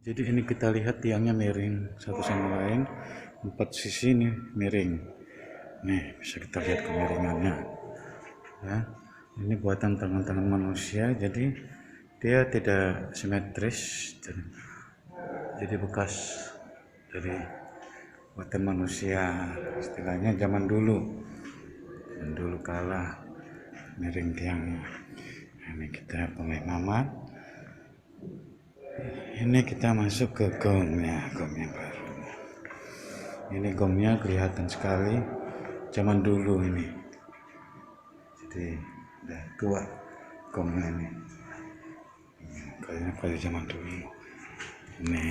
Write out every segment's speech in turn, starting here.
Jadi ini kita lihat tiangnya miring satu sama lain, 4 sisi ini miring. Nih bisa kita lihat kemiringannya. Ya, ini buatan tangan-tangan manusia, jadi dia tidak simetris, jadi bekas dari buatan manusia, istilahnya zaman dulu kala miring tiangnya. Ini kita mulai mamat. Ini kita masuk ke gongnya baru. Ini gongnya kelihatan sekali zaman dulu ini. Jadi udah tua gongnya ini. Kayaknya pada zaman dulu. Ini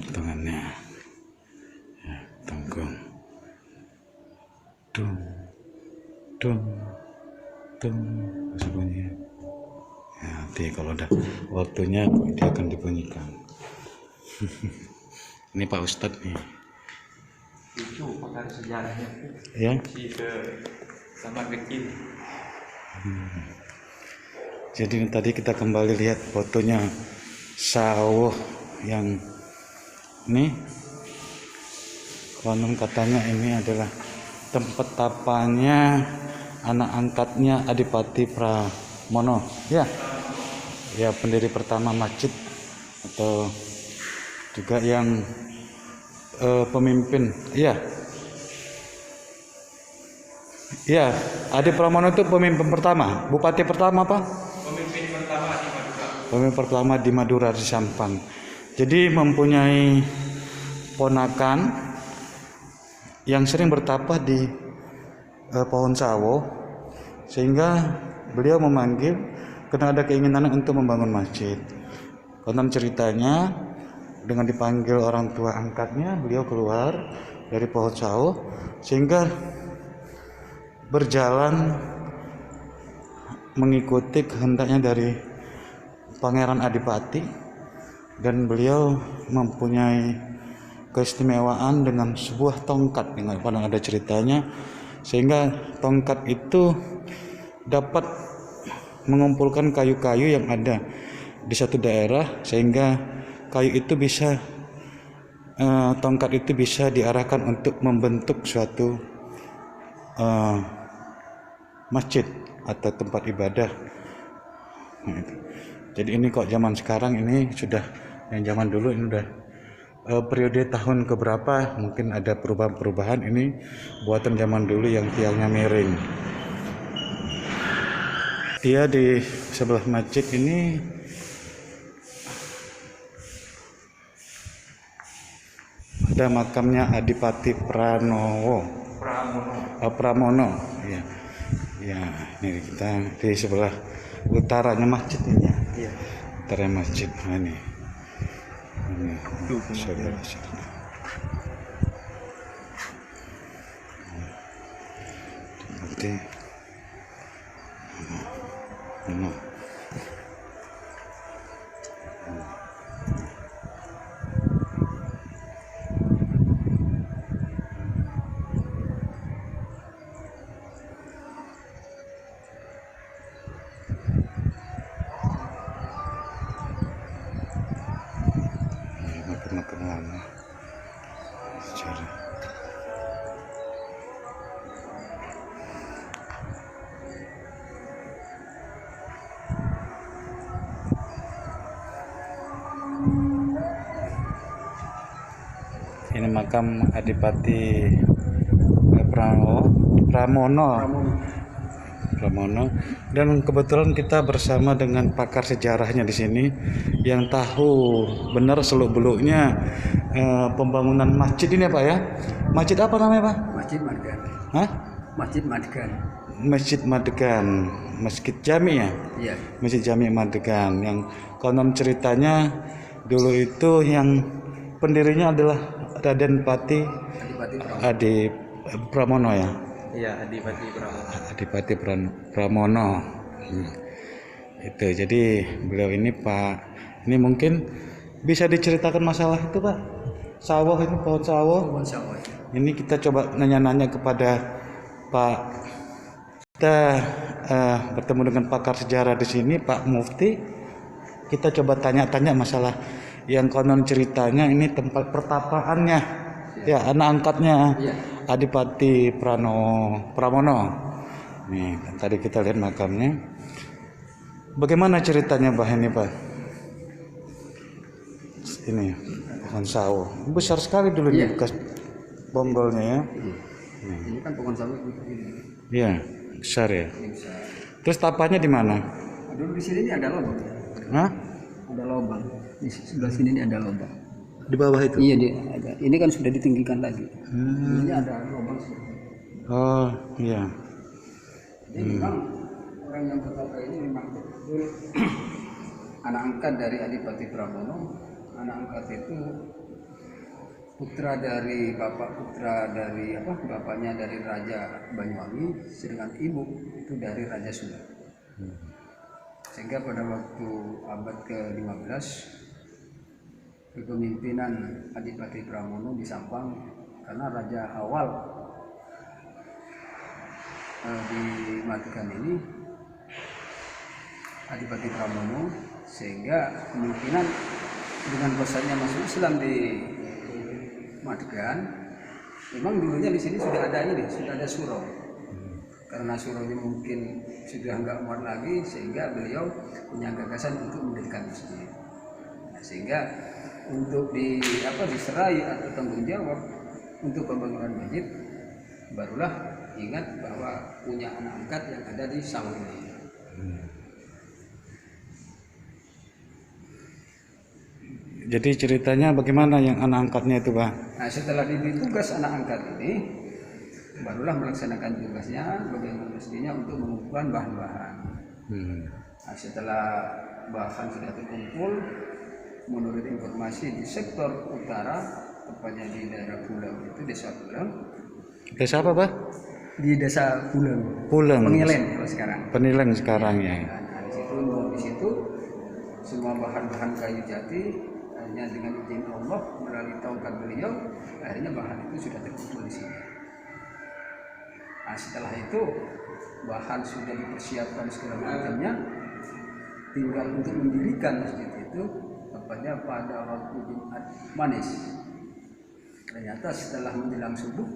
potongannya. Ya, tonggong. Dung, dung, dung. Masih bunyi. Ya, nanti kalau udah waktunya dia akan dibunyikan. Ini Pak Ustadz nih. Itu pakar sejarahnya. Ya. Si ke Samar Kecil. Jadi tadi kita kembali lihat fotonya sawah yang ini. Konon katanya ini adalah tempat tapanya anak angkatnya Adipati Pramono. Ya, pendiri pertama masjid atau juga yang pemimpin. Iya, Adi Pramono itu pemimpin pertama, bupati pertama apa? Pemimpin pertama di Madura di Sampang. Jadi mempunyai ponakan yang sering bertapa di pohon sawo, sehingga beliau memanggil karena ada keinginan untuk membangun masjid. Konon ceritanya dengan dipanggil orang tua angkatnya, beliau keluar dari pohon sawo sehingga berjalan mengikuti kehendaknya dari Pangeran Adipati, dan beliau mempunyai keistimewaan dengan sebuah tongkat yang pada ada ceritanya, sehingga tongkat itu dapat mengumpulkan kayu-kayu yang ada di satu daerah, sehingga kayu itu bisa tongkat itu bisa diarahkan untuk membentuk suatu masjid atau tempat ibadah. Jadi ini kok zaman sekarang ini sudah, yang zaman dulu ini udah periode tahun keberapa, mungkin ada perubahan-perubahan. Ini buatan zaman dulu yang tiangnya miring. Dia di sebelah masjid ini ada makamnya Adipati Pramono. Ya, ini kita di sebelah utaranya masjid ini ya. Iya. Utara masjid. Nah, ini sebelah sini. Nanti makan lama secara ini makam Adipati Pramono, dan kebetulan kita bersama dengan pakar sejarahnya di sini yang tahu benar seluk-beluknya pembangunan masjid ini Pak ya. Masjid apa namanya Pak? Masjid Madegan. Hah? Masjid Madegan. Masjid Madegan, Masjid Jami ya? Iya. Masjid Jami Madegan, yang konon ceritanya dulu itu yang pendirinya adalah Raden Pati Adi Pramono ya. Iya, Adipati Pramono. Adipati Pramono. Itu jadi beliau ini Pak, ini mungkin bisa diceritakan masalah itu Pak, sawah ini, pohon sawah. Pohon sawah. Ini kita coba nanya-nanya kepada Pak. Kita bertemu dengan pakar sejarah di sini Pak Mufti. Kita coba tanya-tanya masalah yang konon ceritanya ini tempat pertapaannya, ya anak angkatnya Iya. Adipati Pramono. Nih, tadi kita lihat makamnya. Bagaimana ceritanya Bah ini Pak? Ini pohon sawo besar sekali dulu Iya. nih bekas bonggolnya ya. Ini kan pohon sawo ini. Iya, besar ya. Ini bisa. Terus tapanya di mana? Dulu di sini ini ada lubang. Hah? Ada lubang. Di sebelah sini ini ada lubang. Di bawah itu? Iya, dia ada. Ini kan sudah ditinggikan lagi. Ini ada lubang seperti ini. Oh, iya. Jadi memang orang yang bertapa ini memang betul anak angkat dari Adipati Pramono. Anak angkat itu putra dari bapaknya dari Raja Banyuwangi, sedangkan ibu itu dari Raja Sunda. Sehingga pada waktu abad ke-15 kepemimpinan Adipati Pramono di Sampang, karena raja awal dimatikan ini Adipati Pramono, sehingga kemungkinan dengan bosannya masuk Islam di Magetan, memang dulunya di sini sudah ada surau. Karena suraunya mungkin sudah nggak muat lagi, sehingga beliau punya gagasan untuk mendirikan masjid. Nah, sehingga untuk diserai atau tanggung jawab untuk pembangunan masjid, barulah ingat bahwa punya anak angkat yang ada di sawah ini. Jadi ceritanya bagaimana yang anak angkatnya itu Pak? Nah, setelah diberi tugas anak angkat ini, barulah melaksanakan tugasnya bagaimana mestinya untuk mengumpulkan bahan-bahan. Nah, setelah bahan sudah terkumpul, menurut informasi di sektor utara, tepatnya di daerah Pulau itu, desa Pulau. Desa apa Pak? Di desa Pulau. Pulang. Pengilen kalau sekarang. Penileng sekarang ya. Nah, di situ semua bahan-bahan kayu jati, hanya dengan izin Allah melalui taukat beliau, akhirnya bahan itu sudah terkumpul di sini. Nah, setelah itu bahan sudah dipersiapkan segala macamnya, tinggal untuk mendirikan masjid itu tepatnya pada waktu Jumat Manis. Ternyata setelah menjelang subuh,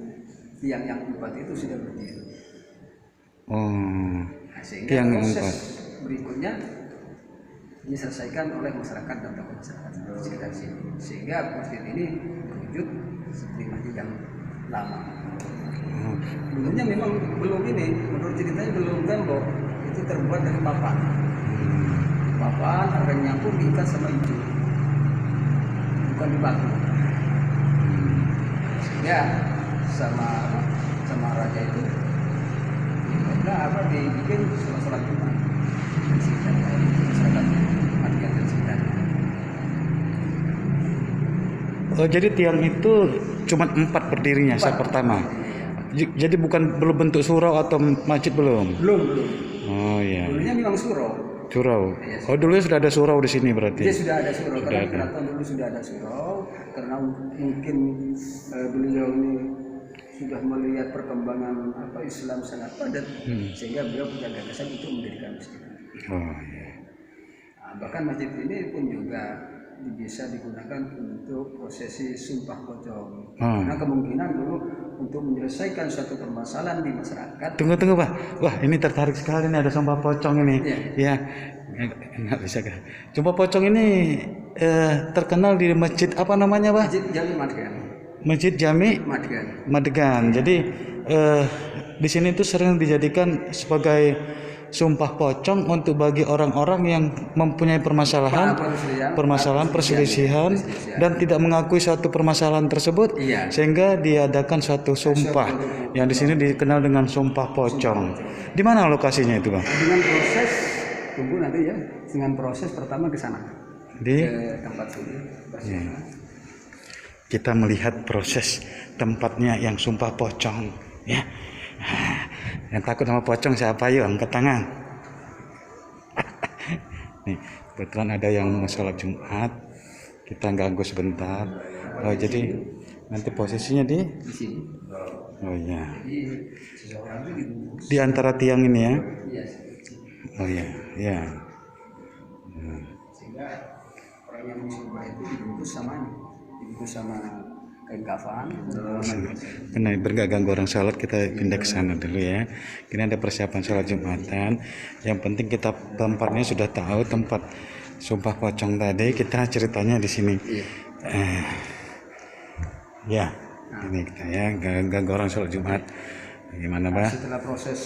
tiang yang 4 itu sudah berdiri. Oh, Nah, sehingga tiang yang proses 4. berikutnya diselesaikan oleh masyarakat dan tokoh masyarakat di sekitar sini, sehingga masjid ini berwujud seperti masjid yang lama. Dulunya memang belum ini, menurut ceritanya belum tembok, itu terbuat dari papan. Papan akhirnya pun diikat sama ijuk, bukan di batu. Sehingga sama raja itu dibikin sholat Jumat. Oh, jadi tiang itu cuma 4 berdirinya saat pertama. Jadi belum bentuk surau atau masjid belum? Belum. Oh iya. Dulunya memang surau. Surau. Oh, dulu sudah ada surau di sini berarti. Dia sudah ada surau. Karena keraton dulu sudah ada surau. Karena mungkin beliau ini sudah melihat perkembangan Islam sangat padat, sehingga beliau punya gagasan untuk mendirikan masjid. Oh iya. Nah, bahkan masjid ini pun juga bisa digunakan untuk prosesi sumpah pocong. Karena kemungkinan dulu untuk menyelesaikan suatu permasalahan di masyarakat. Tunggu Pak. Wah, ini tertarik sekali nih, ada sumpah pocong ini. Iya. Ya, nggak bisa kan? Sumpah pocong ini terkenal di masjid apa namanya Pak? Masjid Jami Magetan. Masjid Jami Magetan. Jadi di sini itu sering dijadikan sebagai sumpah pocong untuk bagi orang-orang yang mempunyai permasalahan perselisihan dan tidak mengakui suatu permasalahan tersebut, sehingga diadakan suatu sumpah yang di sini dikenal dengan sumpah pocong. Di mana lokasinya itu Bang? Dengan proses tunggu nanti ya, dengan proses pertama ke sana di tempat ini. Kita melihat proses tempatnya yang sumpah pocong ya. Yang takut sama pocong siapa? Yuk angkat tangan. Nih, kebetulan ada yang mau sholat Jumat, kita ganggu sebentar. Oh, jadi nanti posisinya di sini. Oh iya. Di antara tiang ini ya. Oh iya, ya. Sehingga orang yang disumpah itu dibungkus sama kain kafan. Nah, biar nggak ganggu orang sholat, kita pindah ke sana dulu ya. Ini ada persiapan sholat Jumatan. Yang penting kita tempatnya sudah tahu, tempat sumpah pocong tadi. Kita ceritanya di sini. Iya. Ya, ini kita ya, nggak ganggu orang sholat Jumat. Gimana, Pak? Setelah proses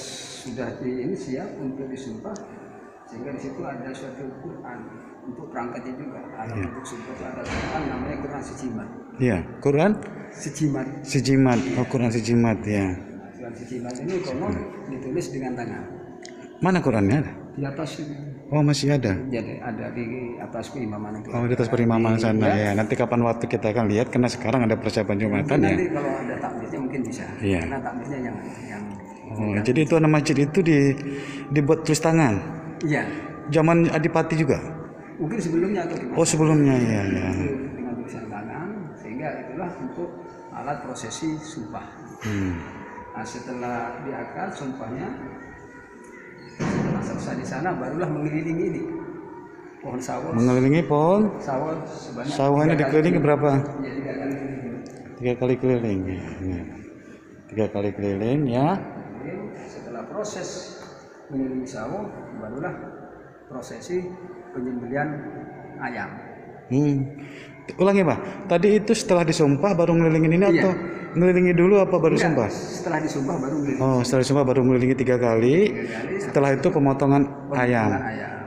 sudah ini siap untuk disumpah, sehingga di situ ada suatu Quran untuk perangkatnya juga. Alat untuk sumpah itu ada Quran, namanya Quran Sejimat. Iya, Quran Sejimat. Oh, Quran Sejimat ya. Quran Sejimat ini konon ditulis dengan tangan. Mana Qurannya? Di atas ini. Oh, masih ada. Jadi ada di atas keimaman itu. Oh, di atas perimaman sana ya. Nanti kapan waktu kita akan lihat, karena sekarang ada persiapan Jumatan ya. Nanti kalau ada takmirnya mungkin bisa. Iya. Karena takmirnya yang Oh, jadi itu nama masjid itu dibuat tulis tangan. iya. Zaman Adipati juga. Mungkin sebelumnya atau gimana? Oh, sebelumnya ya. Dengan tulisan tangan, sehingga itulah untuk alat prosesi sumpah. Nah, setelah diakad sumpahnya, setelah selesai di sana barulah mengelilingi ini pohon sawo. Mengelilingi pohon Sawo sebanyak sawahnya 3 kali. dikelilingi berapa? Ya, 3 kali. 3 kali keliling. Ya. 3 kali keliling ya. Setelah proses mengelilingi sawo, barulah prosesi penyembelihan ayam. Ulangi, Pak. Tadi itu setelah disumpah baru ngelilingin ini Iya. atau ngelilingi dulu apa baru Enggak, sumpah? setelah disumpah baru mengelilingi. Oh, setelah disumpah baru ngelilingi 3 kali. Setelah itu pemotongan ayam.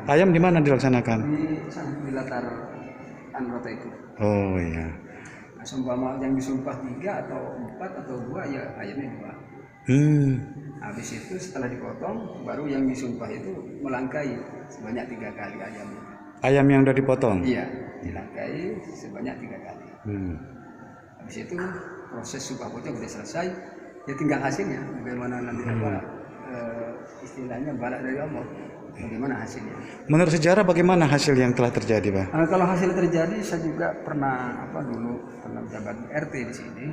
Ayam di mana dilaksanakan? Di latar anggota itu. Oh iya. Nah, seumpama yang disumpah 3 atau 4 atau 2 ya ayamnya 2. Habis itu setelah dipotong baru yang disumpah itu melangkai sebanyak 3 kali ayamnya. Ayam yang udah dipotong? Iya, dilangkai sebanyak 3 kali. Habis itu proses sumpah pocong sudah selesai, ya tinggal hasilnya bagaimana nanti istilahnya balak dari Allah. Bagaimana hasilnya? Menurut sejarah bagaimana hasil yang telah terjadi, Pak? Kalau hasil terjadi, saya juga pernah menjabat RT di sini.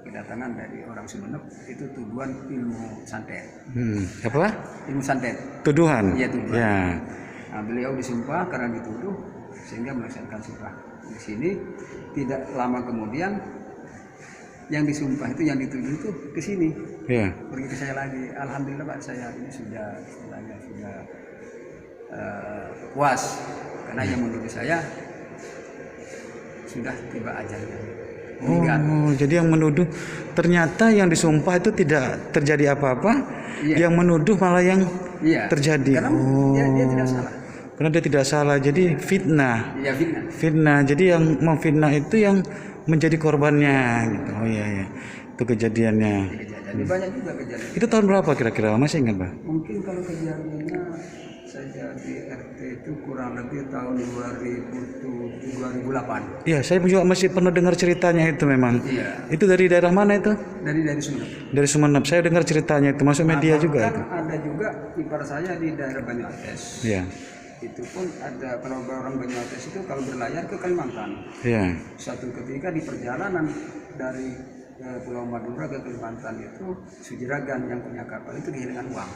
Kedatangan dari orang Sumeneb itu tuduhan ilmu santet. Apa? Ilmu santet. Tuduhan. Iya, tuduhan. Ya. Nah, beliau disumpah karena dituduh sehingga melaksanakan sumpah. Di sini tidak lama kemudian yang disumpah itu, yang dituduh itu ke sini. Ya. Pergi ke saya lagi. Alhamdulillah Pak, saya ini sudah puas karena yang menuduh saya sudah tiba ajalnya. Oh, jadi yang menuduh ternyata yang disumpah itu tidak terjadi apa-apa, yang menuduh malah yang terjadi. Karena dia tidak salah. Karena dia tidak salah, jadi fitnah. Iya, fitnah. Fitnah. Jadi yang memfitnah itu yang menjadi korbannya gitu. Oh iya. Itu kejadiannya. Jadi banyak juga kejadian. Itu tahun berapa kira-kira? Masih ingat, Pak? Mungkin kalau kejadiannya saya di RT itu kurang lebih tahun 2008. Iya, saya juga masih pernah dengar ceritanya itu memang. Iya. Itu dari daerah mana itu? Dari Sumeneb. Dari Sumeneb. Saya dengar ceritanya itu, masuk media juga itu. Ada juga ipar saya di daerah Banyuates. Iya. Itu pun ada, kalau orang Banyuates itu kalau berlayar ke Kalimantan. Iya. Suatu ketika di perjalanan dari Pulau Madura ke Kalimantan itu Sujiragan yang punya kapal itu kehilangan uang.